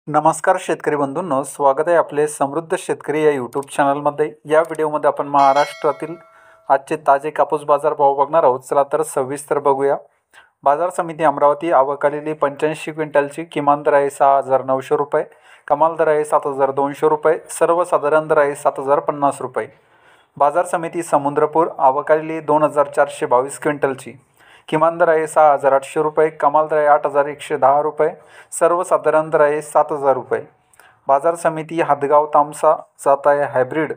नमस्कार शेतकरी बंधूंनो, स्वागत आहे आपले समृद्ध शेतकरी या यूट्यूब चॅनलमध्ये। या व्हिडिओमध्ये आपण महाराष्ट्रातील आजचे ताजे कापूस बाजार भाव बघणार आहोत। चला तर सविस्तर बघूया। बाजार समिती अमरावती आवक आलेली 85 क्विंटलची किमान दर आहे 6,900 रुपये, कमाल दर आहे 7,200 रुपये, सर्वसाधारण दर आहे 7,050 रुपये। बाजार समिती समुद्रपूर आवक आलेली 2,422 क्विंटलची किमान दर आहे 6,800 रुपये, कमाल दर आहे 8,110 रुपये, सर्वसाधारण दर आहे 7,000 रुपये। बाजार समिती हदगाव तामसा जात आहे हायब्रिड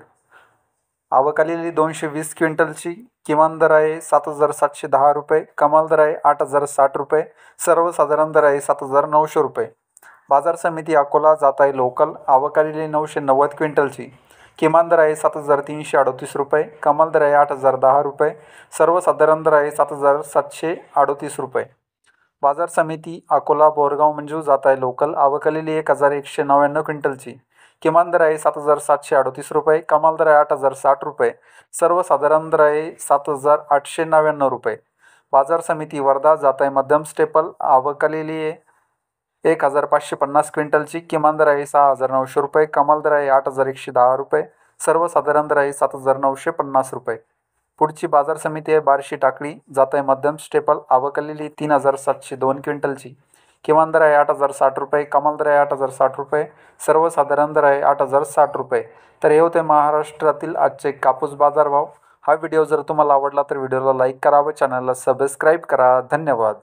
आवक आलेली 220 क्विंटलची किमान दर आहे 7,710 रुपये, कमाल दर आहे 8,060 रुपये, सर्वसाधारण दर आहे 7,900 रुपये। बाजार समिती अकोला जात आहे लोकल आवक आलेली 990 क्विंटलची किमान दर आहे 7,338 रुपये, कमाल दर आहे 8,010 रुपये, सर्वसाधारण दर आहे 7,738 रुपये। बाजार समिती अकोला बोरगाव मंजू जात आहे लोकल आवक आलेली 1,199 क्विंटलची किमान दर आहे 7,738 रुपये, कमाल दर आहे 8,060 रुपये, सर्वसाधारण दर आहे 7,899 रुपये। बाजार समिती वर्धा जात आहे मध्यम स्टेपल आवक आलेली 1,550 क्विंटलची किमान दर आहे 6,900 रुपये, कमाल दर आहे 8,110 रुपये, सर्वसाधारण दर आहे 7,950 रुपये। पुढची बाजार समिती आहे बार्शी टाकळी जात आहे मध्यम स्टेपल आवक आलेली 3,702 क्विंटलची किमान दर आहे 8,060 रुपये, कमाल दर आहे 8,060 रुपये, सर्वसाधारण दर आहे 8,060 रुपये। तर हे होते महाराष्ट्रातील आजचे कापूस बाजारभाव। हा व्हिडिओ जर तुम्हाला आवडला तर व्हिडिओला लाईक करा व चॅनलला सबस्क्राईब करा। धन्यवाद।